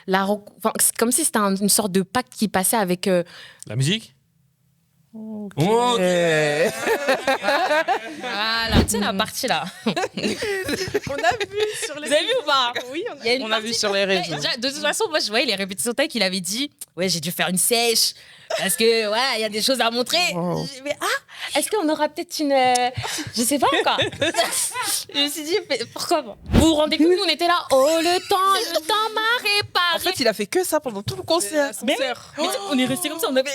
Enfin, c'est comme si c'était une sorte de pacte qui passait avec... La musique. Ok. Voilà, tu sais la partie là. On a vu sur les... Vous avez vu ou pas? Oui, Il y a une on a partie vu sur les Mais, réseaux. de toute façon, moi je voyais les répétitions tech, il avait dit ouais, j'ai dû faire une sèche parce que voilà, il y a des choses à montrer. Wow. J'ai dit, mais est-ce qu'on aura peut-être une je sais pas encore. Je me suis dit mais pourquoi pas. Vous vous rendez compte, nous on était là, oh le temps m'a réparé. En fait, il a fait que ça pendant tout le concert. Mais on est resté comme ça, on avait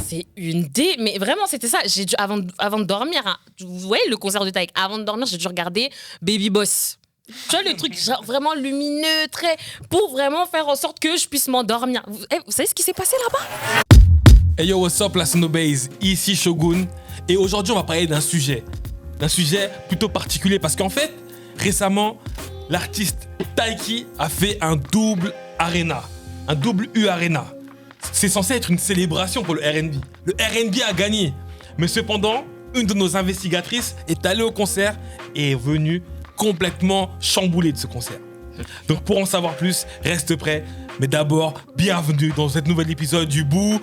c'est une dé, mais vraiment c'était ça. J'ai dû avant de dormir, hein, vous voyez le concert de Taïk, avant de dormir, j'ai dû regarder Baby Boss. Tu vois le truc genre vraiment lumineux, très pour vraiment faire en sorte que je puisse m'endormir. Vous savez ce qui s'est passé là-bas? Hey yo, what's up la Sonobase, ici Shogun. Et aujourd'hui on va parler d'un sujet plutôt particulier parce qu'en fait, récemment, l'artiste Taiki a fait un double U Arena. C'est censé être une célébration pour le R&B. Le R&B a gagné. Mais cependant, une de nos investigatrices est allée au concert et est venue complètement chamboulée de ce concert. Donc pour en savoir plus, reste prêt. Mais d'abord, bienvenue dans cet nouvel épisode du Bou.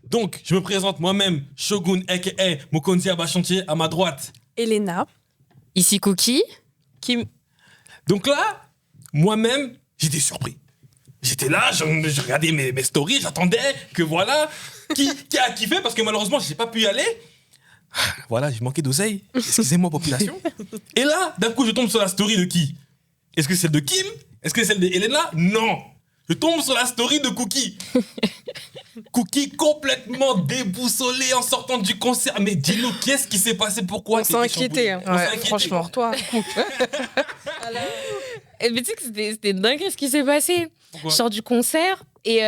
Donc, je me présente moi-même, Shogun, a.k.a. Mokonzi Abachantier, à ma droite. Elena. Ici Cookie. Kim. Donc là, moi-même, j'étais surpris. J'étais là, je regardais mes stories, j'attendais que voilà, qui a kiffé, parce que malheureusement, je n'ai pas pu y aller. Voilà, j'ai manqué d'oseille. Excusez-moi, population. Et là, d'un coup, je tombe sur la story de qui? Est-ce que c'est celle de Kim? Est-ce que c'est celle d'Elena? Non. Je tombe sur la story de Cookie. Cookie complètement déboussolé en sortant du concert. Mais dis-nous, qu'est-ce qui s'est passé? Pourquoi? On s'est inquiété. Hein. On s'est Ouais, inquiété. franchement, toi. Mais tu sais que c'était dingue ce qui s'est passé. Pourquoi? Je sors du concert et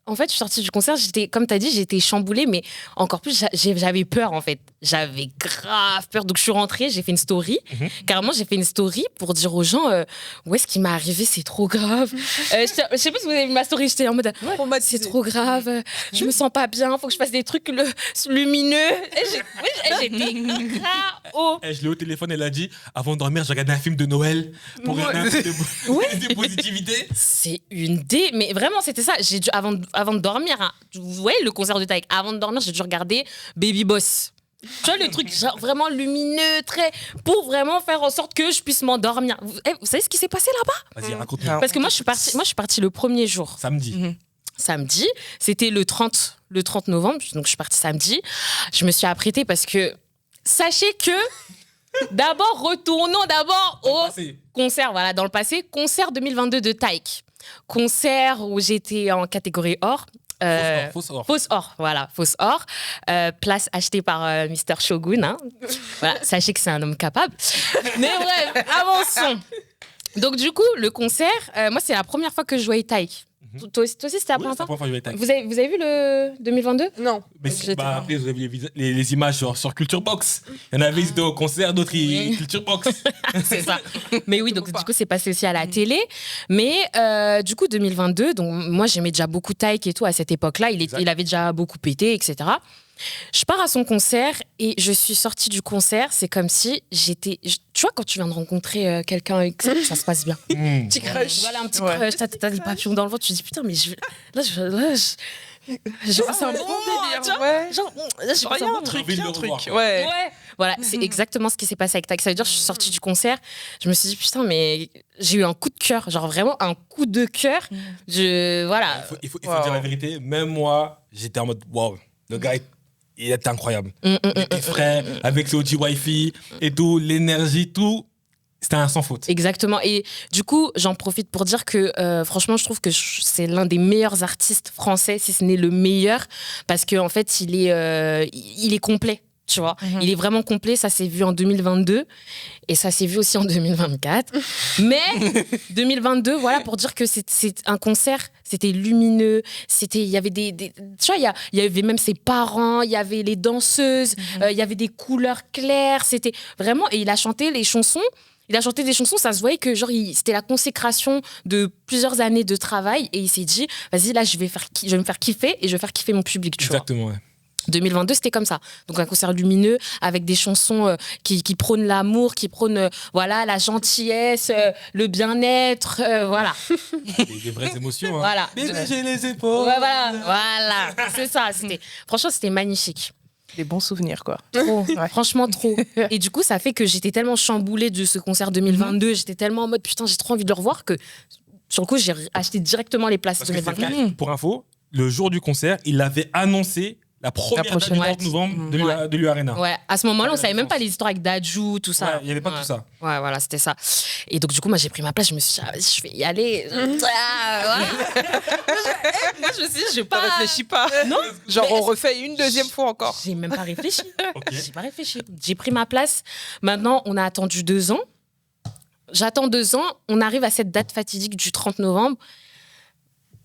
en fait, je suis sortie du concert, comme tu as dit, j'étais chamboulée, mais encore plus, j'avais peur en fait. J'avais grave peur. Donc je suis rentrée, j'ai fait une story. Carrément, j'ai fait une story pour dire aux gens où est-ce qui m'est arrivé, c'est trop grave. Je sais pas si vous avez vu ma story, j'étais en mode c'est trop grave, je me sens pas bien, faut que je fasse des trucs lumineux. Et j'étais KO. Je l'ai au téléphone, elle a dit avant de dormir, j'ai regardé un film de Noël pour regarder un peu de positivité. C'est une dé, mais vraiment c'était ça. J'ai dû avant de dormir, hein, vous voyez le concert de Taïk, avant de dormir, j'ai dû regarder Baby Boss. Tu vois le truc genre vraiment lumineux, très pour vraiment faire en sorte que je puisse m'endormir. Vous savez ce qui s'est passé là-bas? Vas-y, raconte-moi. Parce que moi je suis partie le premier jour. Samedi. Samedi, c'était le 30 novembre, donc je suis partie samedi. Je me suis apprêtée parce que sachez que retournons au concert, voilà, dans le passé, concert 2022 de Taïk. Concert où j'étais en catégorie or. Fausse or. Place achetée par Mr. Shogun. Hein. Voilà, sachez que c'est un homme capable. Mais bref, avançons. Donc du coup, le concert, moi c'est la première fois que je jouais Taïk. Toi aussi, c'était la première fois? Vous avez vu le 2022? Non. Mais après, vous avez vu les images sur Culture Box. Il y en avait, ils étaient au concert, d'autres, Culture Box. C'est ça. Mais oui, donc du coup, c'est passé aussi à la télé. Mais du coup, 2022, donc moi, j'aimais déjà beaucoup Taïk et tout à cette époque-là. Il avait déjà beaucoup pété, etc. Je pars à son concert et je suis sortie du concert. C'est comme si j'étais... Tu vois, quand tu viens de rencontrer quelqu'un et que ça se passe bien. Petit crush. Voilà, un petit crush. T'as des papillons dans le ventre. Tu te dis, putain, mais j'ai passé un bon délire. Ouais. Genre, j'ai passé un bon truc. Ouais. Voilà, c'est exactement ce qui s'est passé avec Taïk. Ça veut dire que je suis sortie du concert, je me suis dit, putain, mais j'ai eu un coup de cœur. Genre vraiment un coup de cœur. Voilà. Il faut dire la vérité. Même moi, j'étais en mode, waouh, le gars, il était incroyable. Il était frais, avec ses OG Wi-Fi et tout, l'énergie, tout. C'était un sans faute. Exactement. Et du coup, j'en profite pour dire que franchement, je trouve que c'est l'un des meilleurs artistes français, si ce n'est le meilleur, parce qu'en fait, il est complet. Tu vois, il est vraiment complet. Ça s'est vu en 2022 et ça s'est vu aussi en 2024. Mais 2022, voilà, pour dire que c'est un concert, c'était lumineux. Il y avait tu vois, il y avait même ses parents, il y avait les danseuses, il y avait des couleurs claires. C'était vraiment, et il a chanté les chansons. Il a chanté des chansons, ça se voyait que genre c'était la consécration de plusieurs années de travail et il s'est dit, vas-y là, je vais me faire kiffer et je vais faire kiffer mon public. Tu Exactement, vois. ouais. 2022, c'était comme ça. Donc un concert lumineux avec des chansons qui prônent l'amour, qui prônent voilà, la gentillesse, le bien-être, voilà. Des vraies émotions. Hein. Voilà. Bébé, j'ai les épaules. Ouais, voilà. C'est ça. Franchement, c'était magnifique. Des bons souvenirs, quoi. Trop. Ouais. Franchement, trop. Et du coup, ça fait que j'étais tellement chamboulée de ce concert 2022. J'étais tellement en mode, putain, j'ai trop envie de le revoir que sur le coup, j'ai acheté directement les places Parce que 2024. pour info, le jour du concert, il avait annoncé la première date prochaine du date. 30 novembre Ouais. de l'U-Arena. Ouais, à ce moment-là, on La savait même pas défense. les histoires avec Dadju, tout ça. Ouais, il n'y avait pas tout ça. Ouais, voilà, c'était ça. Et donc, du coup, moi, j'ai pris ma place. Je me suis dit, ah, vas-y, je vais y aller. Ah, ouais. Moi, je me suis dit, je vais pas. Réfléchis pas. Non. Genre, Mais on refait une deuxième fois encore. J'ai même pas réfléchi. Ok. J'ai pas réfléchi. J'ai pris ma place. Maintenant, on a attendu 2 ans. J'attends 2 ans. On arrive à cette date fatidique du 30 novembre.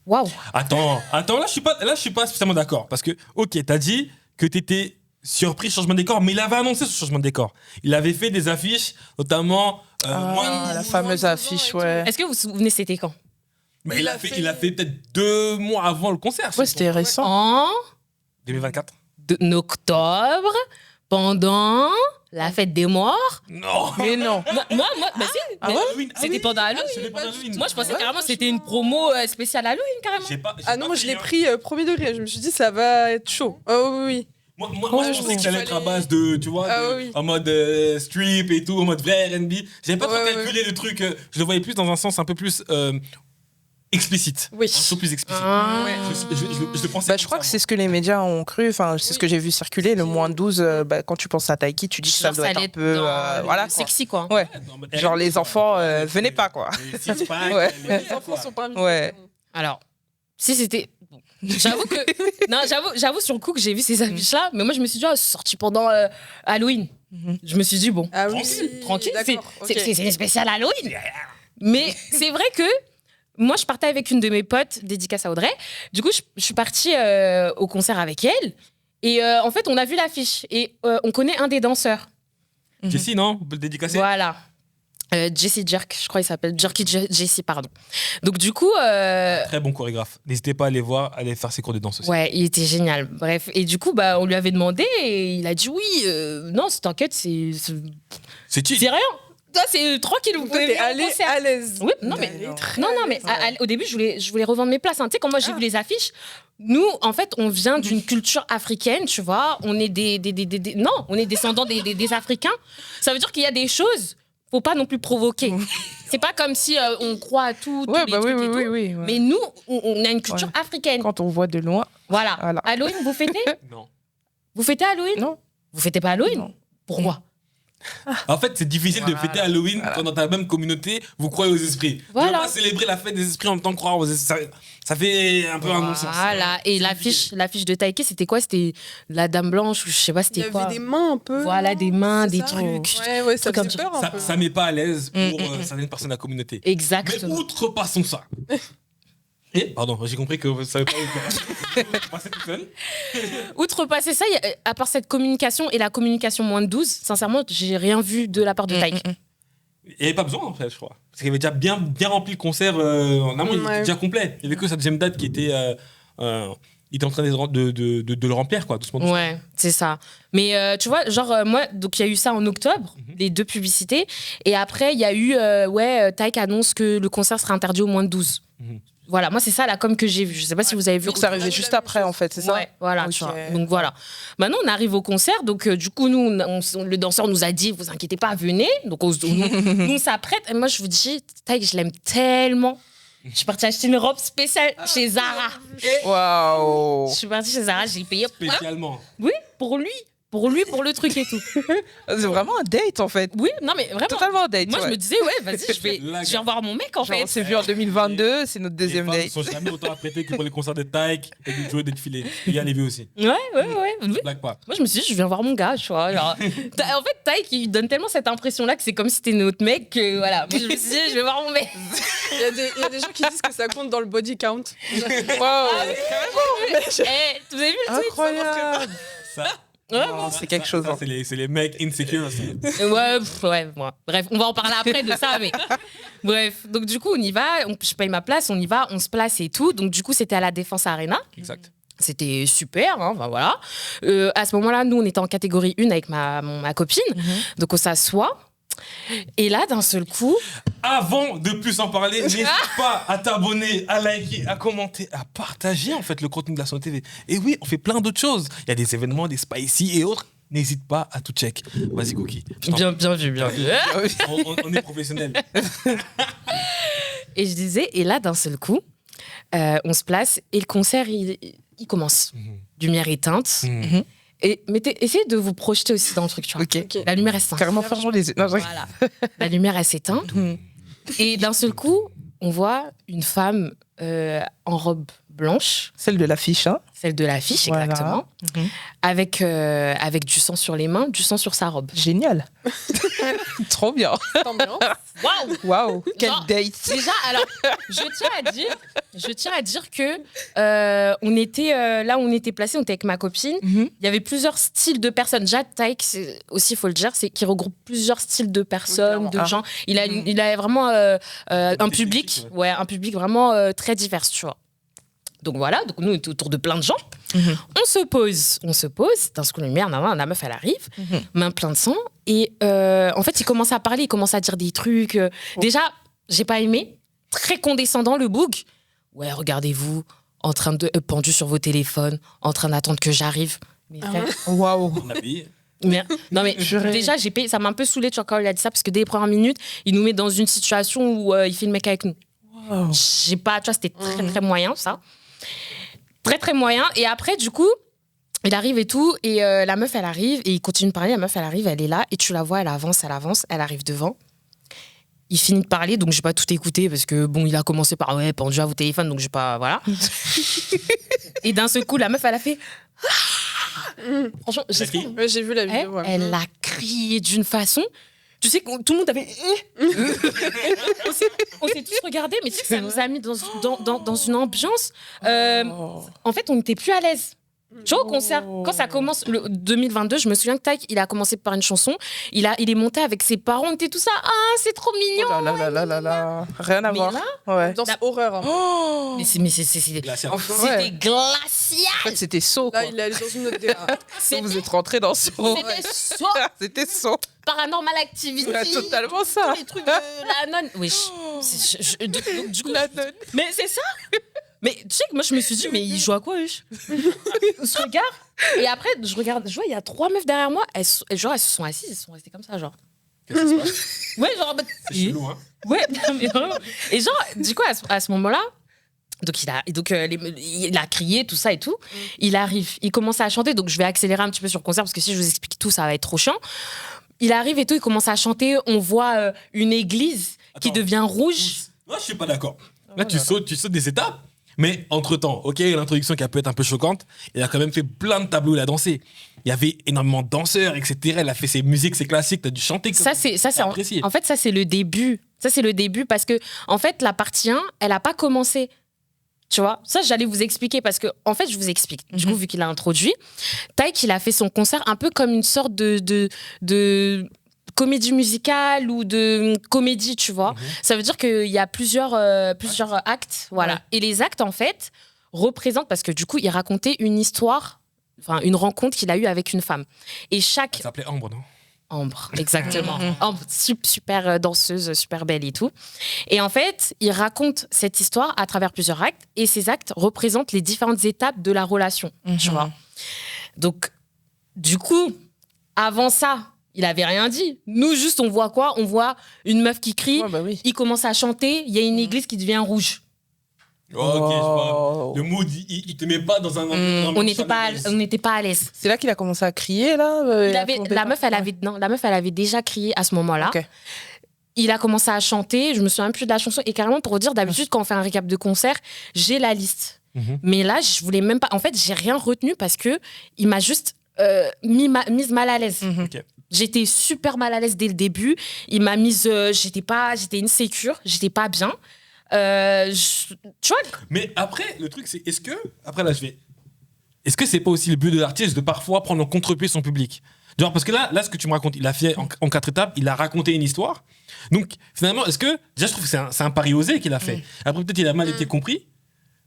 Waouh. Attends, là, je suis pas spécialement d'accord. Parce que, ok, t'as dit que t'étais surpris changement de décor, mais il avait annoncé ce changement de décor. Il avait fait des affiches, notamment. La fameuse affiche, ouais. Est-ce que vous vous souvenez, c'était quand? Mais il a fait peut-être 2 mois avant le concert. Ouais, c'était récent. En 2024. octobre, pendant la fête des morts. Non. Mais non. Moi, bah si. Ah mais ouais Halloween. C'était pendant Halloween. C'était pendant Halloween. Moi, je pensais Ouais, carrément que c'était une promo spéciale Halloween, carrément. J'ai pas Ah non, moi je l'ai hein. pris premier degré. Je me suis dit, ça va être chaud. Oh oui, oui. Moi, Oh, je pensais que ça allait être à fallait- base de, tu vois, Ah oui. en mode strip et tout, en mode vrai R&B. J'avais pas trop Ouais, calculé le truc. Je le voyais plus dans un sens un peu plus explicite. Oui. Un peu plus explicite. Ah. Ouais. Je le pensais Bah, je crois que c'est ce que les médias ont cru. Enfin, c'est ce que j'ai vu circuler. Le moins 12, quand tu penses à Taiki, tu dis que ça Genre, doit être allait un peu. dans Voilà. le Quoi. sexy, quoi. Ouais. Genre, les enfants, venez pas, quoi. Ouais. Les enfants sont pas invités. Ouais. Alors, si c'était. bon, J'avoue que. Non, j'avoue sur le coup que j'ai vu ces affiches-là, mais moi je me suis dit, oh, c'est sorti pendant Halloween. Mhm. Je me suis dit, bon, Ah oui. tranquille, c'est D'accord. ok. une spéciale Halloween. Mais c'est vrai que moi je partais avec une de mes potes, dédicace à Audrey. Du coup, je suis partie au concert avec elle. Et en fait, on a vu l'affiche. Et on connaît un des danseurs. Jessie, non On peut le dédicacer. Voilà. Jesse Jerk, je crois qu'il s'appelle. Jerky Jesse, pardon. Donc du coup. Très bon chorégraphe. N'hésitez pas à aller voir, aller faire ses cours de danse aussi. Ouais, il était génial. Bref, et du coup, bah, on lui avait demandé et il a dit oui. Non, t'inquiète, c'est C'est chill. rien. Toi, c'est tranquille. Vous pouvez T'es venir au allé concert. à l'aise. Oui, non mais non, mais au début, je voulais revendre mes places. Hein. Tu sais, quand moi j'ai vu les affiches, nous, en fait, on vient d'une culture africaine, tu vois. On est non, on est descendants des Africains. Ça veut dire qu'il y a des choses. Faut pas non plus provoquer. C'est pas comme si on croit à tout. Ouais, tous les bah oui, trucs et oui, tout. oui, oui. ouais. Mais nous, on a une culture Ouais. africaine. Quand on voit de loin. Voilà. Voilà. Halloween, vous fêtez? Non. Vous fêtez Halloween? Non. Vous fêtez pas Halloween? Non. Pourquoi? En fait, c'est difficile de Voilà. fêter Halloween quand dans ta même communauté, vous croyez aux esprits. Voilà. Tu vas pas célébrer la fête des esprits en même temps que croire aux esprits. Ça fait un peu un non-sens. Voilà. Et l'affiche de Taïké, c'était quoi? C'était la Dame Blanche ou je sais pas, Il y c'était avait quoi? des mains un peu. Voilà, des mains, C'est des ça trucs. Ouais, ça Trucs faisait comme peur un peu. Ça met pas à l'aise pour certaines personnes de la communauté. Mais Exactement. outrepassons ça. Et, pardon, j'ai compris que vous savez pas. Passer tout seul. Outrepasser ça, à part cette communication et la communication moins de 12, sincèrement, j'ai rien vu de la part de Taïk. Il n'y avait pas besoin en fait, je crois. Parce qu'il avait déjà bien rempli le concert en amont, il était Ouais. déjà complet. Il n'y avait que sa deuxième date qui était. Il était en train de le remplir, quoi, doucement. Ouais, c'est ça. Mais tu vois, genre, moi, donc il y a eu ça en octobre, les 2 publicités. Et après, il y a eu, Taïk annonce que le concert sera interdit aux moins de 12. Mhm. Voilà, moi, c'est ça la com que j'ai vue. Je sais pas si vous avez vu. Donc, ça arrivait juste après, en fait, c'est ça? Ouais, voilà, Ok. tu vois. Donc voilà. Maintenant, on arrive au concert. Donc, du coup, nous, le danseur nous a dit, vous inquiétez pas, venez. Donc, nous, on s'apprête. Et moi, je vous dis, Taïk, je l'aime tellement. Je suis partie acheter une robe spéciale chez Zara. Waouh! Je suis partie chez Zara, j'ai payé. Spécialement. Oui, pour lui, pour le truc et tout. C'est vraiment un date, en fait. Oui, non, mais vraiment. Totalement un date. Moi, je ouais. me disais, ouais, vas-y, je viens voir mon mec, en Genre, fait. on s'est vu en 2022, c'est notre deuxième Les femmes date. sont jamais autant apprêtées que pour les concerts de Taïk et de Joe défilé. Et Yann les vu aussi. Ouais. Oui. Blague pas. Moi, je me suis dit, je viens voir mon gars, tu vois. Genre, en fait, Taïk, il donne tellement cette impression-là que c'est comme si c'était notre mec que, voilà. Moi, je me suis dit, je vais voir mon mec. Il y a des gens qui disent que ça compte dans le body count. Waouh! Vous avez vu le tweet? Incroyable! Ça, Ouais, Non, c'est quelque chose. ça, hein. c'est les mecs insecure. ça. Ouais. Bref, on va en parler après de ça, mais bref. Donc du coup, on y va, je paye ma place, on y va, on se place et tout. Donc du coup, c'était à la Défense Arena. Exact. C'était super, hein, enfin, voilà. À ce moment-là, nous, on était en catégorie 1 avec ma copine. Donc, on s'assoit. Et là, d'un seul coup... Avant de plus en parler, n'hésite pas à t'abonner, à liker, à commenter, à partager en fait le contenu de la Sono TV. Et oui, on fait plein d'autres choses. Il y a des événements, des spicy et autres. N'hésite pas à tout check. Vas-y, Cookie. Bien vu. On est professionnels. Et je disais, et là, d'un seul coup, on se place et le concert, il commence. Lumière éteinte. Et essayez de vous projeter aussi dans le truc, tu vois. Ok. La lumière, elle s'éteint. Carrément fermons les yeux. Non, Voilà. La lumière, elle s'éteint. Et d'un seul coup, on voit une femme en robe blanche. Celle de l'affiche, hein. Celle de l'affiche, Voilà. exactement. Avec du sang sur les mains, du sang sur sa robe. Génial. Trop bien. Ambiance. Waouh! Waouh, quelle Genre, date. Déjà, alors, je tiens à dire que on était là où on était placés, on était avec ma copine. Il y avait plusieurs styles de personnes. Jade Taïk, aussi, il faut le dire, c'est qui regroupe plusieurs styles de personnes, de gens. Il a vraiment un public, un public vraiment très divers, tu vois. Donc voilà, donc nous, on était autour de plein de gens. On se pose. D'un coup, la meuf, elle arrive, main plein de sang. Et en fait, il commence à parler, il commence à dire des trucs. Déjà, j'ai pas aimé. Très condescendant, le boug. Ouais, regardez-vous, en train de pendu sur vos téléphones, en train d'attendre que j'arrive. Mais frère, Waouh. On a payé. non mais déjà, j'ai payé. Ça m'a un peu saoulé, tu vois, quand il a dit ça, parce que dès les premières minutes, il nous met dans une situation où il fait le mec avec nous. Wow. J'ai pas, tu vois, c'était très, très moyen, ça. Très, très moyen. Et après, du coup, il arrive et tout. Et la meuf, elle arrive. Et il continue de parler. La meuf, elle arrive, elle est là. Et tu la vois, elle avance. Elle arrive devant. Il finit de parler. Donc, j'ai pas tout écouté. Parce que, bon, il a commencé par, ouais, pendu à vos téléphones. Donc, j'ai pas, voilà. Et d'un seul coup, la meuf, elle a fait... Franchement, Ouais, j'ai vu la vidéo. ouais. elle a crié d'une façon... Tu sais que tout le monde avait... on s'est tous regardés, mais tu sais que ça nous a mis dans une ambiance... En fait, on n'était plus à l'aise. Tu vois, au concert, quand ça commence, le 2022, je me souviens que Taïk, il a commencé par une chanson, il est monté avec ses parents, on était tout ça, ah, c'est trop mignon. Oh là là. Rien à Mais voir. là, Ouais. Dans horreur. hein. mais c'était Glacial. glacial. En fait, c'était saut, quoi. Là, il est allé dans une autre DA. Vous êtes rentrés dans ce saut. C'était so C'était saut. Paranormal Activity. Ouais, totalement ça. Tous les trucs de la nonne. Oui, donc, du coup, mais c'est ça. Mais tu sais que moi, je me suis dit, mais il joue à quoi, wesh? Je regarde, et après, je vois, il y a 3 meufs derrière moi, elles se sont assises, elles sont restées comme ça, genre. Qu'est-ce qui se passe? Ouais, genre, C'est chelou, hein. ouais, mais vraiment. Et genre, du coup, à ce moment-là, donc il a crié, tout ça et tout. Il arrive, il commence à chanter, donc je vais accélérer un petit peu sur le concert, parce que si je vous explique tout, ça va être trop chiant. Il arrive et tout, il commence à chanter, on voit une église qui Attends. devient rouge. Moi, je suis pas d'accord. Là, tu sautes des étapes. Mais entre-temps, ok, l'introduction qui a pu être un peu choquante, il a quand même fait plein de tableaux, il a dansé. Il y avait énormément de danseurs, etc. Il a fait ses musiques, ses classiques, t'as dû chanter. Ça, c'est apprécié. en fait, ça, c'est le début. Ça, c'est le début parce que, en fait, la partie 1, elle n'a pas commencé. Tu vois, ça, j'allais vous expliquer parce que, en fait, je vous explique. Du coup, vu qu'il a introduit, Taïk, il a fait son concert un peu comme une sorte de comédie musicale ou de comédie, tu vois. Ça veut dire qu'il y a plusieurs actes, voilà. Ouais. Et les actes, en fait, représentent, parce que du coup, il racontait une histoire, enfin, une rencontre qu'il a eue avec une femme. Et chaque... Ça s'appelait Ambre, non? Ambre, exactement. Ambre, super danseuse, super belle et tout. Et en fait, il raconte cette histoire à travers plusieurs actes, et ces actes représentent les différentes étapes de la relation, tu vois. Donc, du coup, avant ça, il avait rien dit. Nous, juste, on voit quoi? On voit une meuf qui crie, Ouais, bah oui. il commence à chanter, il y a une église qui devient rouge. Ok, je vois. Le mood, il te met pas dans un... On n'était pas à l'aise. C'est là qu'il a commencé à crier, là. La meuf, elle avait déjà crié à ce moment-là. Ok. Il a commencé à chanter, je me souviens plus de la chanson. Et carrément, pour dire, d'habitude, quand on fait un récap de concert, j'ai la liste. Mais là, je voulais même pas... En fait, j'ai rien retenu parce que il m'a juste mise mal à l'aise. Ok. J'étais super mal à l'aise dès le début. Il m'a mise... j'étais insécure, j'étais pas bien. Tu vois? Mais après, le truc, c'est est-ce que... Après, là, est-ce que c'est pas aussi le but de l'artiste de parfois prendre en contre-pied son public? Genre, parce que là, ce que tu me racontes, il a fait en 4 étapes, il a raconté une histoire. Donc, finalement, est-ce que... Déjà, je trouve que c'est un pari osé qu'il a fait. Après, peut-être il a mal été compris.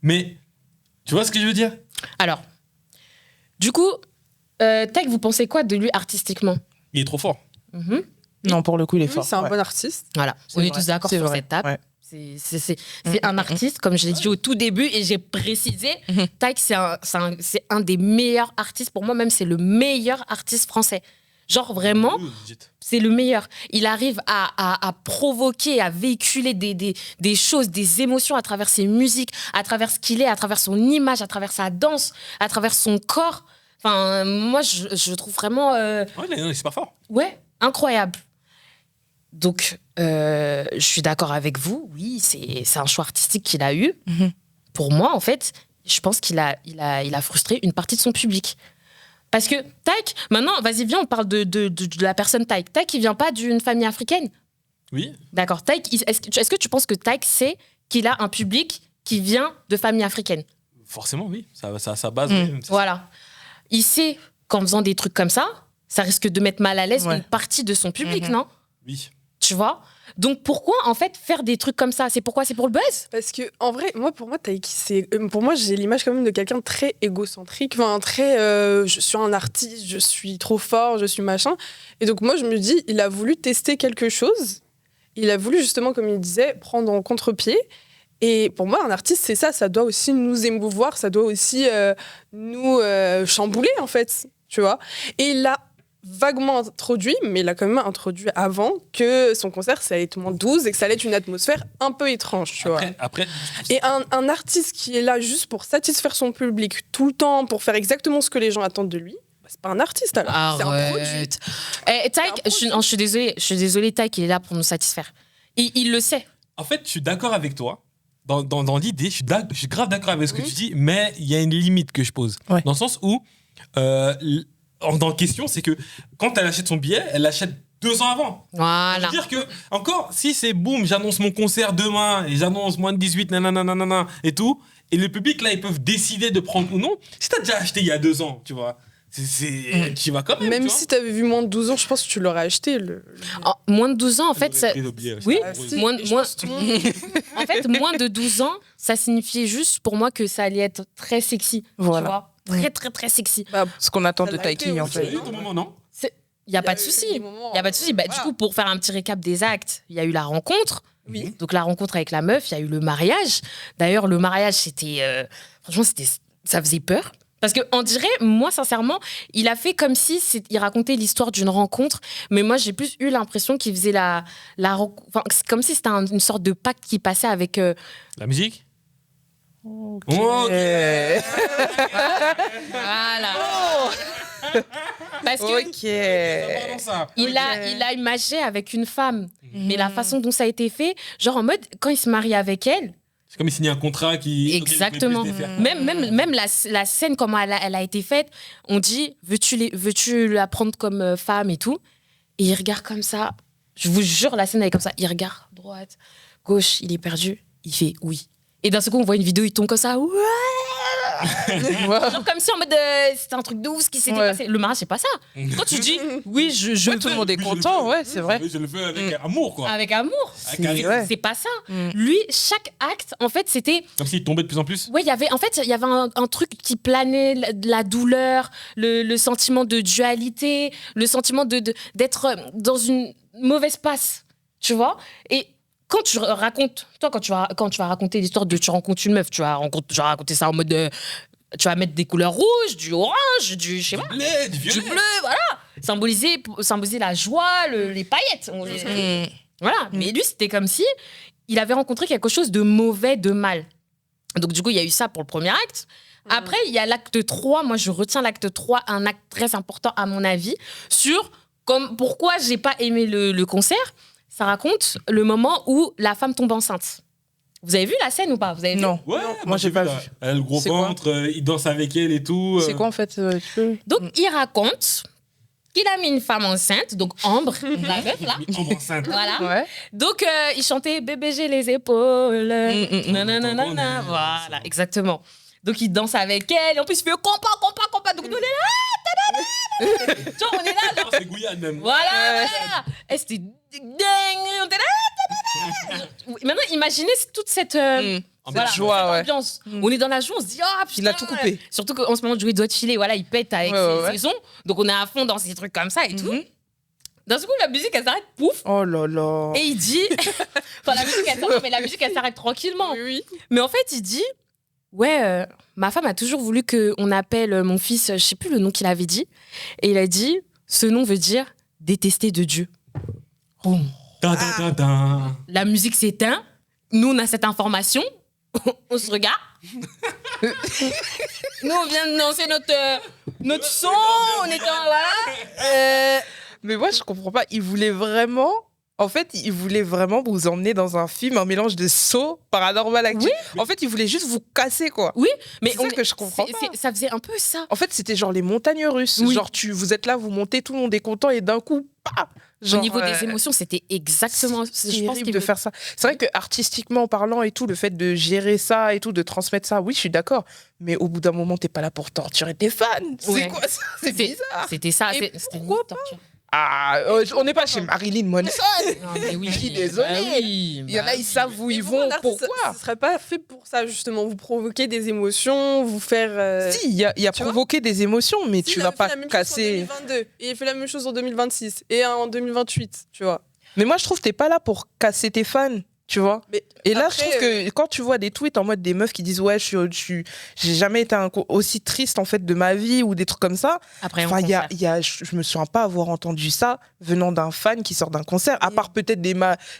Mais... Tu vois ce que je veux dire? Alors, du coup, Taïk, vous pensez quoi de lui artistiquement? Il est trop fort. Non, pour le coup, il est Oui, fort. c'est un ouais. bon artiste. Voilà, C'est on est vrai, tous d'accord c'est sur vrai, cette table. ouais. C'est un artiste, comme je l'ai dit au tout début, et j'ai précisé, Taïk, c'est un des meilleurs artistes. Pour moi, même, c'est le meilleur artiste français. Genre, vraiment, c'est le meilleur. Il arrive à provoquer, à véhiculer des choses, des émotions à travers ses musiques, à travers ce qu'il est, à travers son image, à travers sa danse, à travers son corps. Enfin, moi, je trouve vraiment... Ouais, il est super fort. Ouais, incroyable. Donc, je suis d'accord avec vous. Oui, c'est un choix artistique qu'il a eu. Pour moi, en fait, je pense qu'il a frustré une partie de son public. Parce que Taïk, maintenant, vas-y, viens, on parle de la personne Taïk. Taïk, il vient pas d'une famille africaine. Oui. D'accord. Taïk, est-ce que tu penses que Taïk sait qu'il a un public qui vient de famille africaine? Forcément, oui. Ça, sa base. Oui, Voilà. Il sait qu'en faisant des trucs comme ça risque de mettre mal à l'aise une partie de son public, non? Oui. Tu vois? Donc pourquoi en fait faire des trucs comme ça? C'est pourquoi? C'est pour le buzz? Parce que en vrai, pour moi, Taïki, pour moi, j'ai l'image quand même de quelqu'un de très égocentrique, enfin très, je suis un artiste, je suis trop fort, je suis machin. Et donc moi, je me dis, il a voulu tester quelque chose. Il a voulu justement, comme il disait, prendre en contre-pied. Et pour moi, un artiste, c'est ça. Ça doit aussi nous émouvoir, ça doit aussi nous chambouler en fait, tu vois. Et il l'a vaguement introduit, mais il a quand même introduit avant que son concert, ça allait être moins 12 et que ça allait être une atmosphère un peu étrange, tu vois. Après, Et un artiste qui est là juste pour satisfaire son public tout le temps, pour faire exactement ce que les gens attendent de lui, bah, c'est pas un artiste alors. C'est un produit. Taïk, je suis désolée, Taïk, il est là pour nous satisfaire. Il le sait. en fait, je suis d'accord avec toi. Dans l'idée, je suis grave d'accord avec ce que tu dis, mais il y a une limite que je pose. Ouais. Dans le sens où, dans la question, c'est que quand elle achète son billet, elle l'achète 2 ans avant. Voilà. C'est-à-dire que, encore, si c'est boum, j'annonce mon concert demain, et j'annonce moins de 18, nanana, et tout, et le public, là, ils peuvent décider de prendre ou non. Si t'as déjà acheté il y a 2 ans, tu vois, tu vas quand même. Même tu vois. si t'avais vu moins de 12 ans, je pense que tu l'aurais acheté. Moins de 12 ans, en fait, ça... Pris le billet aussi. Oui, Ah, si. moins Et en fait, moins de 12 ans, ça signifiait juste pour moi que ça allait être très sexy. Voilà. Tu vois, très, très, très sexy. Ce qu'on attend Ça de l'a Taïki, été en aussi. Tu as fait. eu ton moment, non? Il n'y a pas de souci. Il n'y a pas de souci. Bah, Du coup, pour faire un petit récap des actes, il y a eu la rencontre. Oui. Donc, la rencontre avec la meuf, il y a eu le mariage. D'ailleurs, le mariage, c'était. Franchement, ça faisait peur. Parce qu'on dirait, moi, sincèrement, il a fait comme si il racontait l'histoire d'une rencontre. Mais moi, j'ai plus eu l'impression qu'il faisait enfin, comme si c'était une sorte de pacte qui passait avec. La musique? Ok. Voilà. Oh. Parce que. Ok. Il a imagé avec une femme, mais la façon dont ça a été fait, genre en mode, quand il se marie avec elle, C'est comme il signait un contrat qui... exactement. auquel il pouvait plus défaire. Même la scène, comment elle a été faite, on dit, veux-tu la prendre comme femme et tout? Et il regarde comme ça, je vous jure, la scène elle est comme ça, il regarde droite, gauche, il est perdu, il fait oui. Et d'un seul coup, on voit une vidéo, il tombe comme ça, ouais. Genre comme si en mode c'était un truc de ouf ce qui s'était passé. Le mariage c'est pas ça. Quand tu dis oui je Tout le monde est content, ouais, c'est vrai. Je le fais avec amour, quoi. avec amour, Avec charisme. Ouais. c'est pas ça. Lui, chaque acte en fait c'était Comme s'il tombait de plus en plus. il y avait un truc qui planait, la douleur, le sentiment de dualité, le sentiment d'être dans une mauvaise passe, tu vois. Et quand tu racontes, toi, quand tu vas raconter l'histoire de tu rencontres une meuf, tu vas raconter ça en mode, tu vas mettre des couleurs rouges, du orange, du je sais pas, Du du violet. bleu, voilà, symboliser la joie, les paillettes. Voilà. Mais lui, c'était comme si il avait rencontré quelque chose de mauvais, de mal. Donc du coup, il y a eu ça pour le premier acte. Après, il y a l'acte 3. Moi, je retiens l'acte 3, un acte très important à mon avis, sur pourquoi j'ai pas aimé le concert. Ça raconte le moment où la femme tombe enceinte. Vous avez vu la scène ou pas? Vous avez vu? Non. Ouais, Moi, j'ai pas là. vu. Elle a le gros C'est quoi ventre, il danse avec elle et tout. C'est quoi en fait tu peux- Donc, il raconte qu'il a mis une femme enceinte, donc Ambre, la meuf là. Tombe enceinte. Voilà. Ouais. Donc, il chantait Bébé, j'ai les épaules. Nanana. Voilà, exactement. Donc, il danse avec elle. Et en plus, il fait compas. Donc, nous, on est là. Tu vois, on est là. Ah, c'est Guyane même. Voilà. Et c'était dingue. On était là. Maintenant, imaginez toute cette Voilà, joie, cette ouais. ambiance. On est dans la joie, on se dit, oh putain. Il a tout coupé. Surtout qu'en ce moment, Joey doit filer, voilà, il pète avec ses sons. Donc on est à fond dans ces trucs comme ça et tout. D'un coup, la musique, elle s'arrête, pouf. Oh là là. Et il dit, enfin la musique, elle s'arrête, mais la musique, elle s'arrête tranquillement. Oui. Mais en fait, il dit, ouais, ma femme a toujours voulu qu'on appelle mon fils, je sais plus le nom qu'il avait dit. Et il a dit, ce nom veut dire détesté de Dieu. Oh. La musique s'éteint. Nous, on a cette information. On se regarde. Nous, on vient de lancer notre son. On est en... Voilà. Mais moi, je comprends pas. Il voulait vraiment... En fait, il voulait vraiment vous emmener dans un film, un mélange de Saw, Paranormal Activity. En fait, il voulait juste vous casser, quoi. Oui, mais c'est ça que je comprends pas. Ça faisait un peu ça. En fait, c'était genre les montagnes russes. Oui. Genre, vous êtes là, vous montez, tout le monde est content, et d'un coup, bah, genre, Au niveau des émotions, c'était exactement... C'est terrible de faire ça. C'est vrai que artistiquement parlant et tout, le fait de gérer ça et tout, de transmettre ça, oui, je suis d'accord. Mais au bout d'un moment, t'es pas là pour torturer tes fans. Ouais. C'est quoi ça? C'est bizarre. C'était ça. Et C'était une pourquoi torture. Ah, on n'est pas chez Marilyn Monson. Non, mais oui, Je suis désolée. Il y en a, ils savent où ils vont, pourquoi. Ce serait pas fait pour ça, justement. Vous provoquer des émotions, vous faire... Si, il y a provoqué des émotions, mais tu vas pas casser. Et il fait la même chose en 2026 et en 2028, tu vois. Mais moi, je trouve que t'es pas là pour casser tes fans, tu vois. Mais et là, après, je trouve que quand tu vois des tweets en mode des meufs qui disent ouais, j'ai jamais été aussi triste en fait de ma vie ou des trucs comme ça. Après, enfin, je me souviens pas avoir entendu ça venant d'un fan qui sort d'un concert. À part peut-être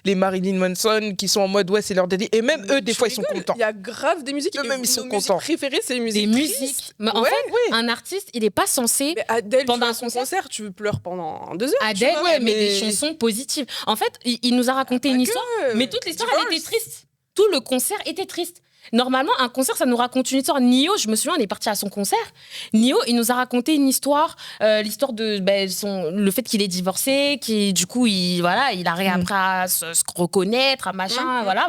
les Marilyn Manson qui sont en mode ouais, c'est leur délit. Et même eux, des fois, ils sont contents. Il y a grave des musiques. Eux-mêmes, ils sont nos contents. musiques préférées, c'est les musiques. Des musiques. Mais en fait, un artiste, il est pas censé. Mais Adèle, pendant son concert, tu pleures pendant 2 heures. Adèle, tu vois, mais des chansons positives. En fait, il nous a raconté une histoire, mais toute l'histoire, elle était triste. Tout le concert était triste. Normalement, un concert, ça nous raconte une histoire. Nio, je me souviens, on est parti à son concert. Nio, il nous a raconté une histoire, l'histoire de le fait qu'il est divorcé, qui du coup, il a réappris à se reconnaître, à machin, voilà.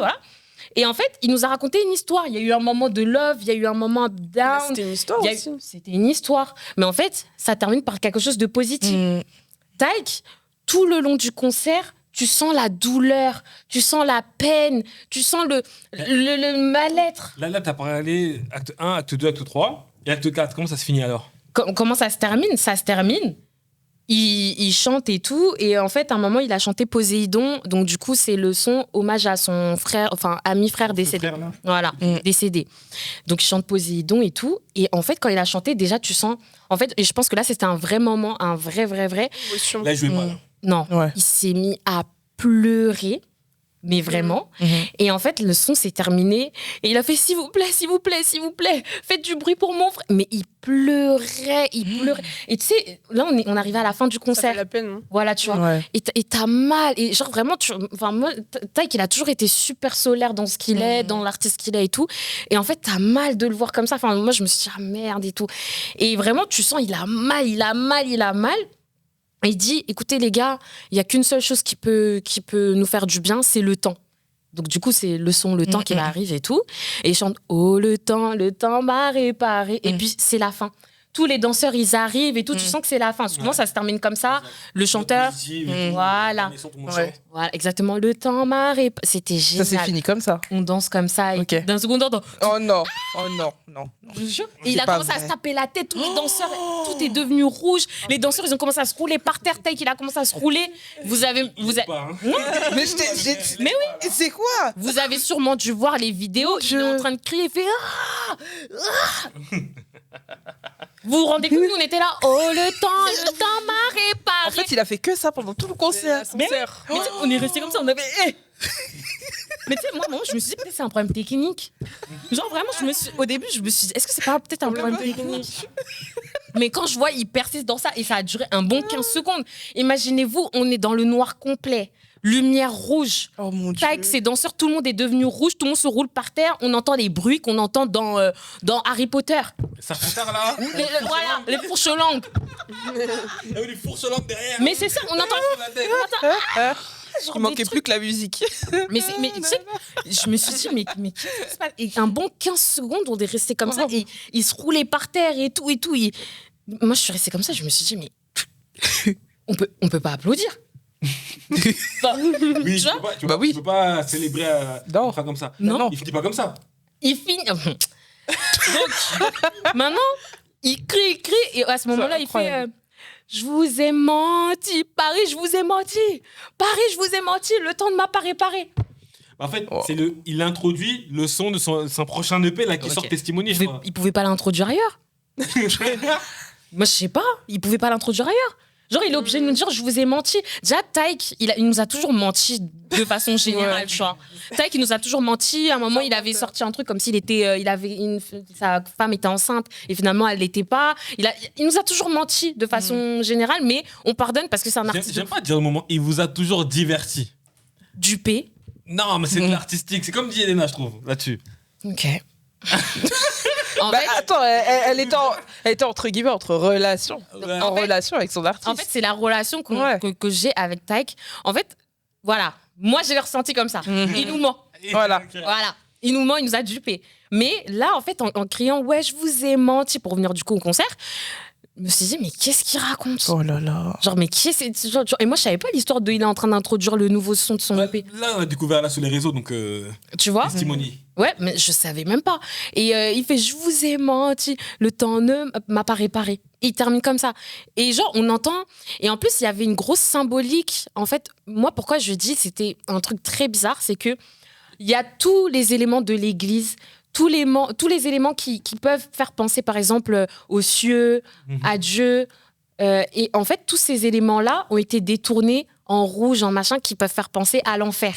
Et en fait, il nous a raconté une histoire. Il y a eu un moment de love, il y a eu un moment down. C'était une histoire aussi. C'était une histoire. Mais en fait, ça termine par quelque chose de positif. Taïk, tout le long du concert, tu sens la douleur, tu sens la peine, tu sens le mal-être. Là, t'as parlé acte 1, acte 2, acte 3. Et acte 4, comment ça se finit alors? Comment ça se termine? Ça se termine. Il chante et tout. Et en fait, à un moment, il a chanté Poséidon. Donc, du coup, c'est le son hommage à son frère, enfin, ami frère décédé. Frère, là. Voilà, décédé. Donc, il chante Poséidon et tout. Et en fait, quand il a chanté, déjà, tu sens... En fait, et je pense que là, c'était un vrai moment, un vrai. Émotion. Là, je jouais pas. Là. Non, Ouais. il s'est mis à pleurer, mais vraiment. Et en fait, le son s'est terminé. Et il a fait s'il vous plaît, faites du bruit pour mon frère. Mais il pleurait. Et tu sais, là, on arrivait à la fin du Ça fait concert. la peine, non? Voilà, tu vois. Ouais. Et t'as mal. Et genre, vraiment, moi, Taïk, il a toujours été super solaire dans ce qu'il est, dans l'artiste qu'il est et tout. Et en fait, t'as mal de le voir comme ça. Enfin, moi, je me suis dit, ah merde et tout. Et vraiment, tu sens, il a mal. Et il dit, écoutez les gars, il n'y a qu'une seule chose qui peut nous faire du bien, c'est le temps. Donc du coup, c'est le son, le temps qui arrive et tout. Et il chante, oh le temps m'a réparé. Et puis c'est la fin. Tous les danseurs, ils arrivent et tout, tu sens que c'est la fin. Souvent, ça se termine comme ça. Le chanteur, voilà. Voilà, exactement. Le temps m'a réparé. C'était génial. Ça s'est fini comme ça. On danse comme ça. Et Ok. d'un second temps, Oh non. je jure. Et il C'est a pas commencé à vrai. se taper la tête, tous les danseurs, tout est devenu rouge. Les danseurs, ils ont commencé à se rouler par terre, Taïk, il a commencé à se rouler. Vous avez Mais Mais oui. c'est quoi? Vous avez sûrement dû voir les vidéos, il est en train de crier, il fait ah, Vous vous rendez compte, nous on était là, oh le temps m'a réparé. En fait, il a fait que ça pendant tout le concert. Mais tu sais, on est resté comme ça, on avait. Mais tu sais, moi, je me suis dit, peut-être c'est un problème technique. Genre, vraiment, au début, je me suis dit, est-ce que c'est pas peut-être un problème technique? Mais quand je vois, il persiste dans ça, et ça a duré un bon 15 secondes. Imaginez-vous, on est dans le noir complet. Lumière rouge. Oh mon Dieu. Tac, ces danseurs, tout le monde est devenu rouge, tout le monde se roule par terre. On entend les bruits qu'on entend dans Harry Potter. Ça fait tard là. Voilà, les fourches langues. Il y avait les fourches langues derrière. Mais c'est ça, on entend. Il manquait plus que la musique. Mais tu sais, je me suis dit, mais qu'est-ce qui se passe? Et un bon 15 secondes, on est resté comme ça, et il se roulait par terre et tout. Moi, je suis restée comme ça, je me suis dit, mais on peut pas applaudir. Enfin, Oui, tu vois tu peux pas célébrer Non. enfin, comme ça. Non. Il finit pas comme ça. il finit. Donc, maintenant, il crie, et à ce moment-là, il fait je vous ai menti, Paris, je vous ai menti. Paris, je vous ai menti, le temps ne m'a pas réparé. En fait, il introduit le son de son prochain EP là, qui sort Testimony, je crois. Il pouvait pas l'introduire ailleurs. Moi, je sais pas, il pouvait pas l'introduire ailleurs. Genre, il est obligé de nous dire, je vous ai menti. Déjà, Taïk, il nous a toujours menti de façon générale, tu vois. Taïk, il nous a toujours menti. À un moment, il avait sorti un truc comme s'il était, sa femme était enceinte et finalement, elle l'était pas. Il nous a toujours menti de façon générale, mais on pardonne parce que c'est un artiste. J'aime pas dire le moment, il vous a toujours diverti. Dupé. Non, mais c'est de l'artistique. C'est comme dit Elena, je trouve, là-dessus. Ok. Attends, elle était entre guillemets entre relations. Ouais. En relation avec son artiste. En fait, c'est la relation que j'ai avec Taïk. En fait, voilà. Moi, je l'ai ressenti comme ça. Il nous ment. Voilà. Voilà. Il nous ment, il nous a dupés. Mais là, en fait, en criant « Ouais, je vous ai menti » pour venir du coup au concert, je me suis dit, mais qu'est-ce qu'il raconte ? Oh là là. Genre, mais qui est genre, et moi, je savais pas l'histoire de il est en train d'introduire le nouveau son de son EP. Là, on a découvert là sur les réseaux, donc Tu vois ? Testimony. Ouais, mais je savais même pas. Et il fait, je vous ai menti, le temps ne m'a pas réparé. Et il termine comme ça. Et genre, on entend. Et en plus, il y avait une grosse symbolique. En fait, moi, pourquoi je dis c'était un truc très bizarre, c'est que il y a tous les éléments de l'église, tous les éléments qui peuvent faire penser, par exemple, aux cieux, à Dieu. Et en fait, tous ces éléments-là ont été détournés en rouge, en machin, qui peuvent faire penser à l'enfer.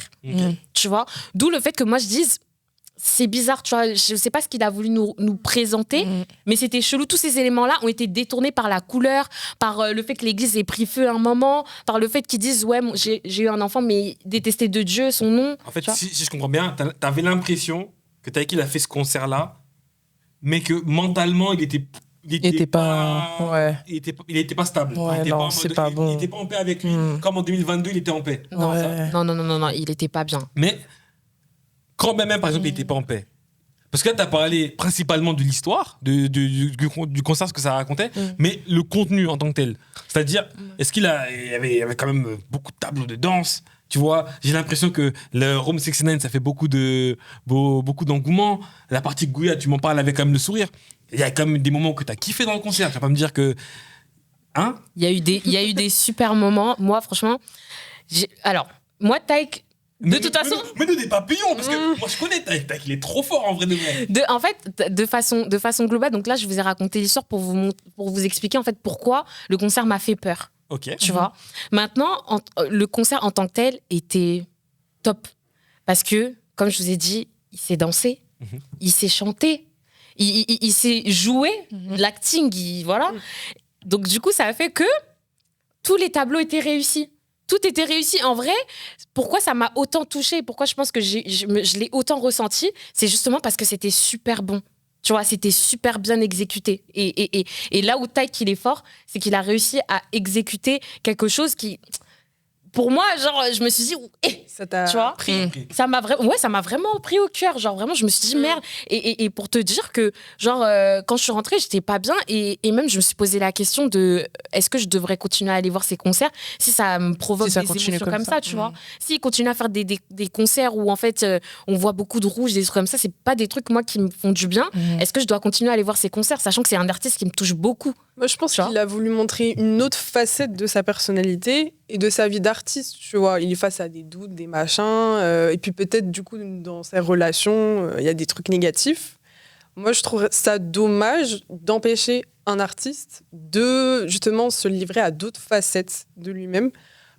Tu vois ? D'où le fait que moi, je dise, c'est bizarre, tu vois, je sais pas ce qu'il a voulu nous présenter, mais c'était chelou. Tous ces éléments-là ont été détournés par la couleur, par le fait que l'église ait pris feu à un moment, par le fait qu'ils disent, ouais, j'ai eu un enfant, mais détesté de Dieu, son nom. En fait, si je comprends bien, t'avais l'impression que Taïk, il a fait ce concert-là, mais que mentalement, il était pas stable. Ouais, non, c'est pas bon. Il était pas en paix avec lui. Comme en 2022, il était en paix. Non, non, il était pas bien. Mais quand même, par exemple, il était pas en paix. Parce que là, tu as parlé principalement de l'histoire, du concert, ce que ça racontait, mais le contenu en tant que tel. C'est-à-dire, est-ce il y avait quand même beaucoup de tableaux de danse, tu vois. J'ai l'impression que le Rome 69, ça fait beaucoup d'engouement. La partie Gouya, tu m'en parles avec quand même le sourire. Il y a quand même des moments que tu as kiffé dans le concert. Tu vas pas me dire que... Hein ? Il y a eu des super moments. Moi, franchement... Moi, Taïk... De toute façon... Mais nous des papillons, parce que moi je connais Taïk, il est trop fort en vrai de vrai. En fait, de façon globale, donc là je vous ai raconté l'histoire pour vous expliquer en fait pourquoi le concert m'a fait peur. Ok. Tu vois. Maintenant, le concert en tant que tel était top. Parce que, comme je vous ai dit, il s'est dansé, il s'est chanté, il s'est joué, l'acting, voilà. Donc du coup, ça a fait que tous les tableaux étaient réussis. Tout était réussi. En vrai, pourquoi ça m'a autant touchée, pourquoi je pense que je l'ai autant ressenti, c'est justement parce que c'était super bon. Tu vois, c'était super bien exécuté. Et là où Taïk, il est fort, c'est qu'il a réussi à exécuter quelque chose qui... Pour moi, genre, je me suis dit, ça t'a pris. Ça m'a vraiment pris au cœur. Genre, vraiment, je me suis dit, merde. Et pour te dire que, genre, quand je suis rentrée, j'étais pas bien. Et même, je me suis posé la question de est-ce que je devrais continuer à aller voir ces concerts si ça me provoque des émotions comme ça, tu vois. S'il continue à faire des concerts où, en fait, on voit beaucoup de rouge, des trucs comme ça, c'est pas des trucs, moi, qui me font du bien. Est-ce que je dois continuer à aller voir ces concerts, sachant que c'est un artiste qui me touche beaucoup? Moi, je pense qu'il a voulu montrer une autre facette de sa personnalité et de sa vie d'artiste, tu vois. Il est face à des doutes, des machins, et puis peut-être, du coup, dans ses relations, il y a des trucs négatifs. Moi, je trouve ça dommage d'empêcher un artiste de, justement, se livrer à d'autres facettes de lui-même.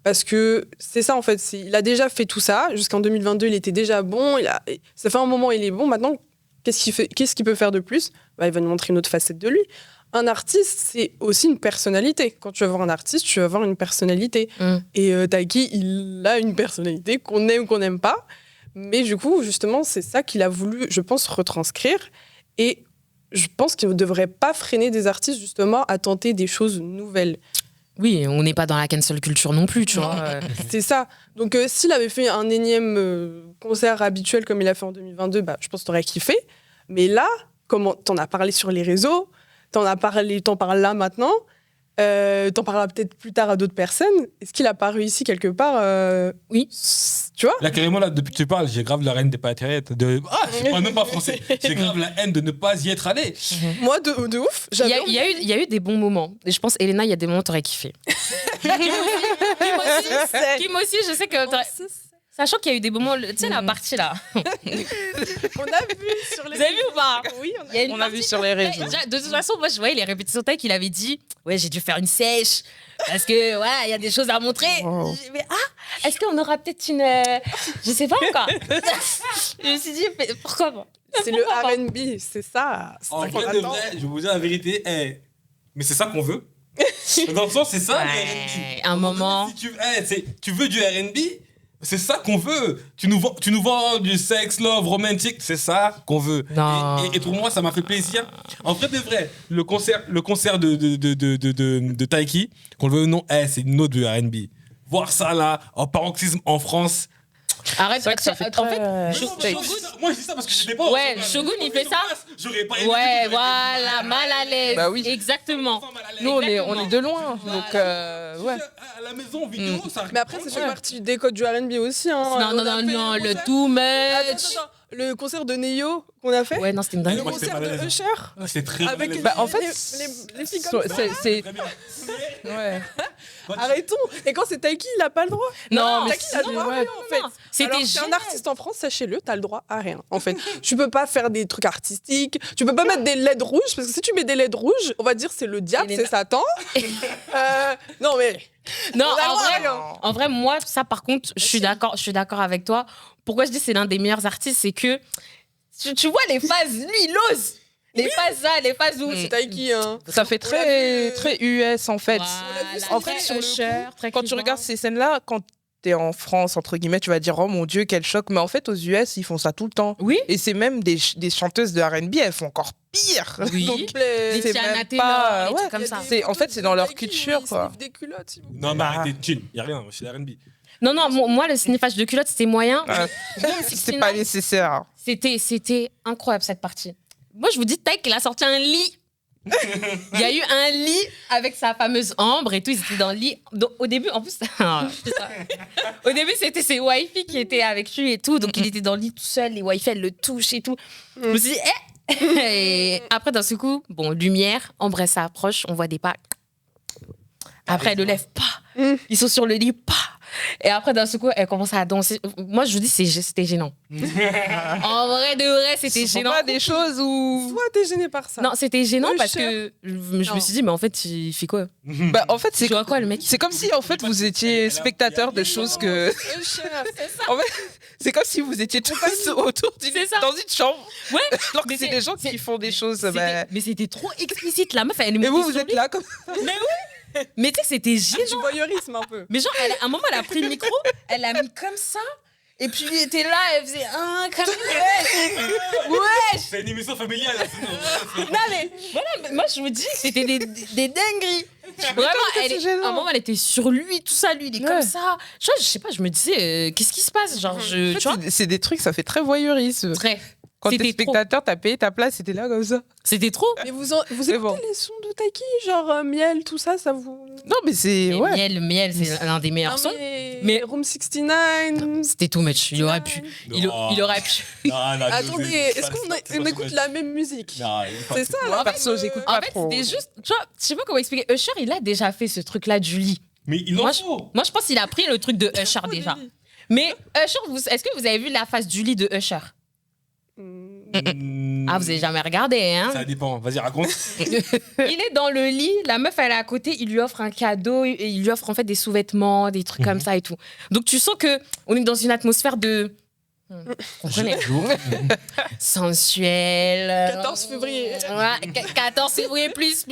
Parce que c'est ça, en fait. Il a déjà fait tout ça. Jusqu'en 2022, il était déjà bon. Ça fait un moment, il est bon. Maintenant, qu'est-ce qu'il peut faire de plus ? Il va nous montrer une autre facette de lui. Un artiste, c'est aussi une personnalité. Quand tu vas voir un artiste, tu vas voir une personnalité. Et Taiki, il a une personnalité qu'on aime ou qu'on n'aime pas. Mais du coup, justement, c'est ça qu'il a voulu, je pense, retranscrire. Et je pense qu'il ne devrait pas freiner des artistes, justement, à tenter des choses nouvelles. Oui, on n'est pas dans la cancel culture non plus, tu vois. C'est ça. Donc, s'il avait fait un énième concert habituel comme il a fait en 2022, je pense que t'aurais kiffé. Mais là, comme t'en as parlé sur les réseaux, t'en parles là maintenant, T'en parleras peut-être plus tard à d'autres personnes. Est-ce qu'il a pas réussi quelque part Oui. Tu vois? Là, carrément, là, depuis que tu parles, j'ai grave la haine des patriotes. Je parle même pas français. J'ai grave la haine de ne pas y être allé. Moi, de ouf. Il y a eu des bons moments. Et je pense, Elena, il y a des moments où t'aurais kiffé. Kim aussi, je sais que t'aurais... Sachant qu'il y a eu des moments, tu sais, la partie là. On a vu sur les Vous avez vu ou pas? Oui, On a vu sur les réseaux. De toute façon, moi, je voyais les répétitions taille qu'il avait dit. Ouais, j'ai dû faire une sèche. Parce que, voilà, il y a des choses à montrer. Wow. Mais, est-ce qu'on aura peut-être une. Je sais pas encore. Je me suis dit, pourquoi pas? c'est le R&B, c'est ça. C'est En ça qu'on vrai de attend. vrai, je vais vous dire la vérité. Mais c'est ça qu'on veut. Dans le sens, c'est ça, le R&B. Un moment. Si tu veux du R&B, c'est ça qu'on veut. Tu nous vends du sex, love, romantique. C'est ça qu'on veut. Non. Et pour moi, ça m'a fait plaisir. En vrai de vrai, le concert de Taiki, qu'on le veuille ou non, c'est une autre de R&B. Voir ça là, en paroxysme en France. Arrête, C'est vrai que ça fait en fait, très... Moi, je dis ça parce que j'étais pas. Ouais, Shogun, il fait ça. J'aurais pas aimé. Ouais, voilà, mal à l'aise. Bah oui. Exactement. Nous, on est de loin. Donc, ouais. À la maison, vidéo, ça. Mais après, ça fait partie du décode du R&B aussi. Hein. Non, le too much. Attends. Le concert de Neo qu'on a fait. Ouais, non, c'était une dingue. Le Moi, j'étais concert mal à de l'aise. Usher. C'est très Avec malaisant. Bah, en fait, les filles comme ça. c'est... Très bien. Ouais. Arrêtons. Et quand c'est Taiki, il a pas le droit. Non, mais Taiki, il a le droit à rien, en fait. C'était Alors, c'est un génial. artiste en France, sachez-le, t'as le droit à rien. En fait, tu peux pas faire des trucs artistiques, tu peux pas mettre des LED rouges, parce que si tu mets des LED rouges, on va dire c'est le diable, Elena. c'est Satan. Non mais Non, On a le droit, en vrai, là. en vrai, moi, ça, par contre, je suis d'accord avec toi. Pourquoi je dis que c'est l'un des meilleurs artistes, c'est que tu vois les phases, lui, il ose. Les phases là, les phases où. c'est Taiki. Hein. Ça fait très US, en fait. Voilà, En fait, très sur le Usher, très Quand tu clivant. regardes ces scènes-là, quand t'es en France, entre guillemets, tu vas dire, oh mon Dieu, quel choc. Mais en fait, aux US, ils font ça tout le temps. Oui. Et c'est même des chanteuses de R&B, elles font encore pire. Oui. Donc, Les c'est Tiana même Taylor, pas- les ouais, trucs comme ça. En fait, c'est dans leur culture, quoi. Des culottes. s'il vous plaît. Non, mais arrêtez, chill. Y'a rien, c'est la R&B. Non, moi, le sniffage de culotte, c'était moyen. C'est pas nécessaire. C'était incroyable, cette partie. Moi, je vous dis, Taïk, il a sorti un lit. Il y a eu un lit avec sa fameuse Ambre et tout. Ils étaient dans le lit. Donc, au début, en plus, c'est ça. Au début, c'était ses wifey qui étaient avec lui et tout. Donc, il était dans le lit tout seul. Les wifey, elles le touchent et tout. Je me suis dit, Et après, d'un seul coup, bon, lumière, Ambre, elle s'approche, on voit des pas. Après, elle le lève pas. Ils sont sur le lit, pas. Et après, d'un seul coup, elle commence à danser. Moi, je vous dis, c'était gênant. En vrai, de vrai, c'était Ce sont gênant. pas des choses où... Toi, t'es gêné par ça. Non, c'était gênant Usher. parce que je me Non. suis dit, mais en fait, il fait quoi? Bah, en fait, Tu vois quoi, le mec? c'est comme si, en fait, vous étiez spectateur de choses que... Usher, c'est ça. En fait, c'est comme si vous étiez tous autour C'est ça. dans une chambre. Ouais. Alors que Mais c'est des gens qui font des choses... C'était- bah, Mais c'était trop explicite. La meuf, elle est Et montée vous sur êtes lui. là comme... Mais tu sais, c'était gênant. Du voyeurisme un peu. Mais genre, à un moment, elle a pris le micro, elle l'a mis comme ça. Et puis, elle était là, elle faisait comme ouais. C'est une émission familiale. Là, sinon. Non, mais voilà, mais moi, je vous dis, c'était des dingueries. Vraiment, c'est gênant. à un moment, elle était sur lui, tout ça, lui, il est Ouais. comme ça. Je sais pas, je me disais, qu'est-ce qui se passe? Genre, En tu fait, vois, c'est des trucs, ça fait très voyeurisme. très. Quand t'es C'était trop. spectateur, t'as payé ta place, c'était là comme ça. C'était trop. Mais vous C'est écoutez bon. les sons de Taiki, genre miel, tout ça, ça vous. Non, mais c'est... Et Ouais. Miel, c'est l'un des meilleurs sons. mais Mais- Room 69. C'était too much. Il aurait pu. Il aurait pu. Non, non, Attendez, est-ce qu'on écoute la même musique? Non, C'est ça, Moi, là. perso, j'écoute pas En fait, trop. c'était juste. Tu vois, je sais pas comment expliquer. Usher, il a déjà fait ce truc-là du lit. Mais il en Moi, faut. Moi, je pense qu'il a pris le truc de Usher déjà. Mais Usher, est-ce que vous avez vu la face du lit de Usher? Ah, vous avez jamais regardé, hein? Ça dépend. Vas-y, raconte. Il est dans le lit, la meuf, elle est à côté, il lui offre un cadeau, et il lui offre en fait des sous-vêtements, des trucs comme ça et tout. Donc tu sens que on est dans une atmosphère de. Vous comprenez? Sensuelle. 14 février. Ouais, 14 février plus.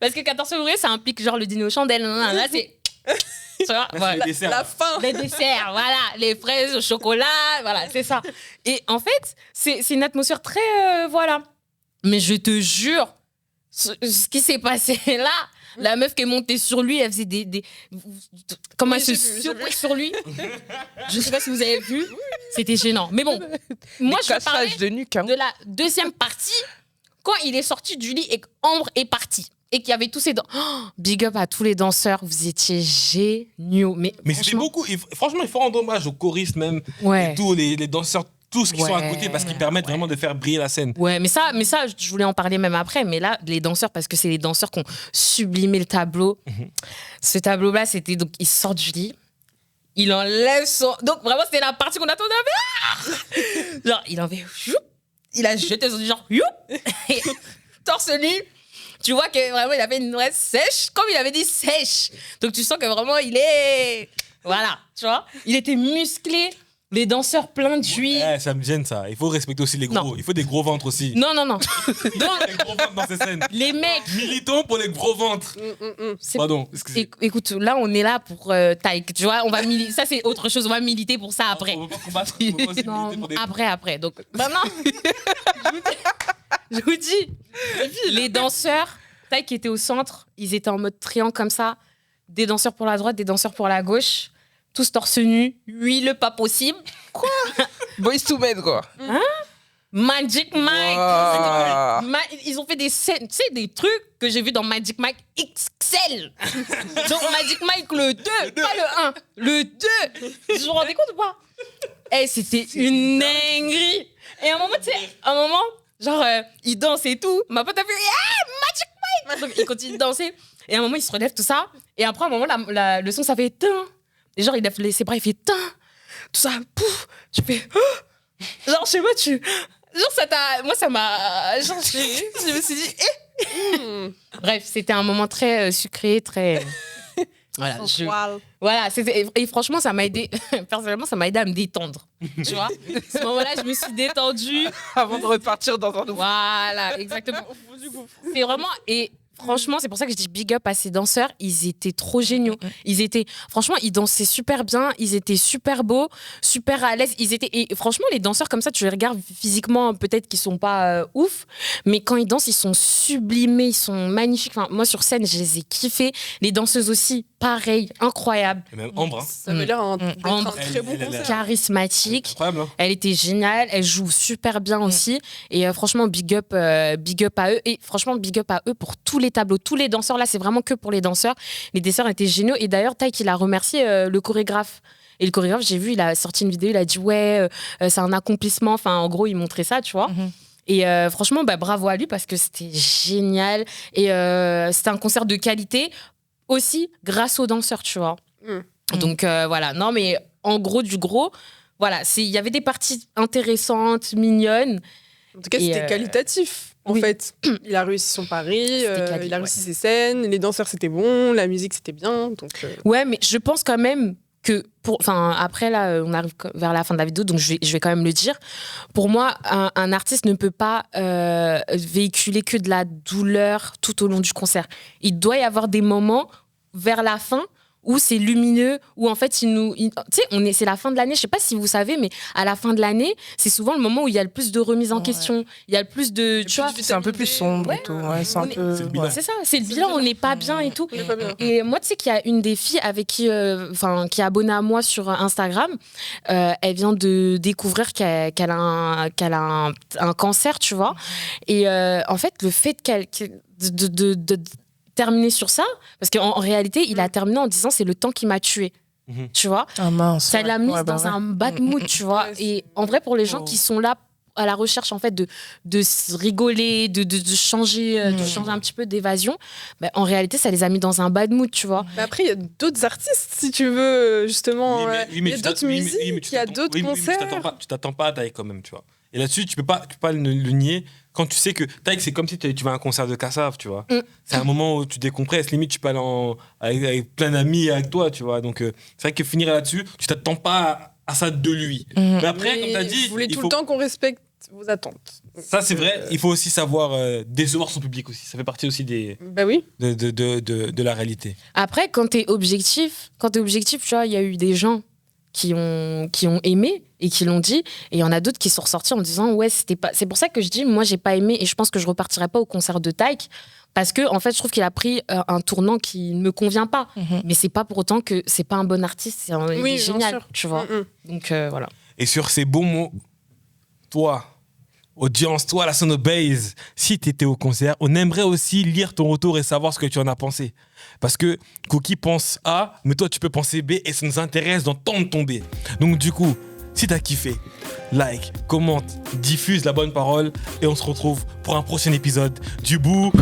Parce que 14 février, ça implique genre le dîner aux chandelles. Là, c'est. Tu vois, voilà. La fin. Les desserts, voilà, les fraises au chocolat, voilà, c'est ça. Et en fait, c'est une atmosphère très, voilà. Mais je te jure, ce qui s'est passé là, la meuf qui est montée sur lui, elle faisait comment elle se j'ai vu, surprit sur lui. Je sais pas si vous avez vu, c'était gênant. Mais bon, moi je parlais Cassage de nuque, hein. de la deuxième partie, quand il est sorti du lit et qu'Ambre est partie. et qu'il y avait tous ces big up à tous les danseurs, vous étiez géniaux. Mais c'était franchement, beaucoup. Franchement, il faut rendre hommage aux choristes même, Ouais. et tous les danseurs, tous qui sont à Ouais. côté parce qu'ils permettent vraiment de faire briller la scène. Ouais, mais ça, je voulais en parler même après. Mais là, les danseurs, parce que c'est les danseurs qui ont sublimé le tableau. Ce tableau-là, c'était donc il sort du lit, il enlève son. Donc vraiment, c'était la partie qu'on attendait. Genre, il enlève. Il a jeté son genre. Et torse nu. Tu vois que vraiment, il avait une noix sèche, comme il avait dit sèche. Donc tu sens que vraiment, il est. Voilà, tu vois. Il était musclé. Les danseurs pleins d'huile. Ouais, ça me gêne ça. Il faut respecter aussi les gros. Non. Il faut des gros ventres aussi. Non. Donc, Les gros ventres dans ces scènes. les mecs. Militons pour les gros ventres. c'est- Pardon, excusez. Écoute, là, on est là pour Taïk, tu vois. On va ça, c'est autre chose. On va militer pour ça après. On va pas combattre. On va pas aussi Non, militer pour des- après. Donc, maintenant, je vous dis, les danseurs, Taïk qui était au centre, ils étaient en mode triangle comme ça. Des danseurs pour la droite, des danseurs pour la gauche. Tous torse nu, huileux pas possible. Boys to Men, quoi. Magic Mike. Wow. Ils ont fait des scènes, tu sais, des trucs que j'ai vus dans Magic Mike XL. Donc Magic Mike le 2, pas le 1, le 2. Vous vous rendez compte ou pas? C'était une dinguerie. Et à un moment, tu sais, genre, il danse et tout. Ma pote a fait Magic Mike. Donc il continue de danser. Et à un moment, il se relève, tout ça. Et après, à un moment, le son, ça fait tin. Et genre, il lève ses bras, il fait tin. Tout ça, pouf. Tu fais. Genre, chez moi, genre, moi, ça m'a. Genre, je me suis dit. Bref, c'était un moment très sucré, très. Voilà. Voilà, et franchement, ça m'a aidé. Personnellement, ça m'a aidé à me détendre. Tu vois? À ce moment-là, je me suis détendue. Avant de repartir dans un nouveau. Voilà, exactement. C'est vraiment. Et franchement, c'est pour ça que je dis big up à ces danseurs. Ils étaient trop géniaux. Franchement, ils dansaient super bien. Ils étaient super beaux, super à l'aise. Et franchement, les danseurs comme ça, tu les regardes physiquement, peut-être qu'ils sont pas ouf, mais quand ils dansent, ils sont sublimés, ils sont magnifiques. Enfin, moi, sur scène, je les ai kiffés. Les danseuses aussi, pareil, incroyable. Et même Ambre. Hein. Ça avait l'air d'être un très bon Elle- concert. Charismatique. Incroyable, hein. Elle était géniale, elle joue super bien aussi. Et franchement, big up à eux. Et franchement, big up à eux pour tous les tableaux. Tous les danseurs, là, c'est vraiment que pour les danseurs. Les danseurs étaient géniaux. Et d'ailleurs, Taïk, il a remercié le chorégraphe. Et le chorégraphe, j'ai vu, il a sorti une vidéo, il a dit ouais, c'est un accomplissement. Enfin, en gros, il montrait ça, tu vois. Et franchement, bravo à lui parce que c'était génial. Et c'était un concert de qualité aussi grâce aux danseurs, tu vois. Donc voilà, non mais en gros du gros, voilà, il y avait des parties intéressantes, mignonnes. En tout cas, Et, c'était qualitatif. En oui. fait, il a réussi son pari, C'était il a réussi ses scènes, les danseurs c'était bon, la musique c'était bien. Donc, Ouais, mais je pense quand même que après là, on arrive vers la fin de la vidéo, donc je vais quand même le dire. Pour moi, un artiste ne peut pas véhiculer que de la douleur tout au long du concert. Il doit y avoir des moments vers la fin où c'est lumineux, où en fait, tu sais, c'est la fin de l'année, je sais pas si vous savez, mais à la fin de l'année, c'est souvent le moment où il y a le plus de remise en question, il y a le plus de, tu vois, C'est un peu plus sombre et tout. Ouais, c'est un peu. C'est le bilan. c'est ça, c'est le bilan, on n'est pas bien et tout. on est pas bien. Et moi, tu sais qu'il y a une des filles avec qui est abonnée à moi sur Instagram, elle vient de découvrir qu'elle a un cancer, tu vois. Et en fait, le fait de terminer sur ça, parce qu'en réalité, il a terminé en disant c'est le temps qui m'a tué. Tu vois, Ah mince. ça l'a mise dans un bad mood, tu vois. Ouais, Et en vrai, pour les gens qui sont là à la recherche en fait de se rigoler, de changer un petit peu d'évasion, en réalité, ça les a mis dans un bad mood, tu vois. Mais après, il y a d'autres artistes, si tu veux, justement. Il y a d'autres musiques, il y a d'autres concerts. Tu t'attends pas à Taïk quand même, tu vois. Et là-dessus, tu peux pas le nier. Quand tu sais que Taïk, c'est comme si tu vas à un concert de Kassav, tu vois. C'est un moment où tu décompresses. Limite, tu peux aller avec plein d'amis avec toi, tu vois. Donc, c'est vrai que finir là-dessus, tu t'attends pas à ça de lui. Mais après, comme tu as dit, Vous voulez tout le temps qu'on respecte vos attentes. Ça, c'est vrai. Il faut aussi savoir décevoir son public aussi. Ça fait partie aussi Bah oui. de la réalité. Après, quand t'es objectif, tu vois, il y a eu des gens qui ont aimé et qui l'ont dit, et il y en a d'autres qui sont ressortis en disant ouais, c'était pas. C'est pour ça que je dis moi j'ai pas aimé et je pense que je repartirai pas au concert de Taïk parce que en fait je trouve qu'il a pris un tournant qui ne me convient pas. Mais c'est pas pour autant que c'est pas un bon artiste, il est Oui, bien génial, sûr. tu vois. Donc voilà. Et sur ces bons mots, toi, Audience, toi, la Sonobase, si tu étais au concert, on aimerait aussi lire ton retour et savoir ce que tu en as pensé. Parce que Cookie pense A, mais toi, tu peux penser B et ça nous intéresse d'entendre ton B. Donc, du coup, si tu as kiffé, like, commente, diffuse la bonne parole et on se retrouve pour un prochain épisode du Boucan.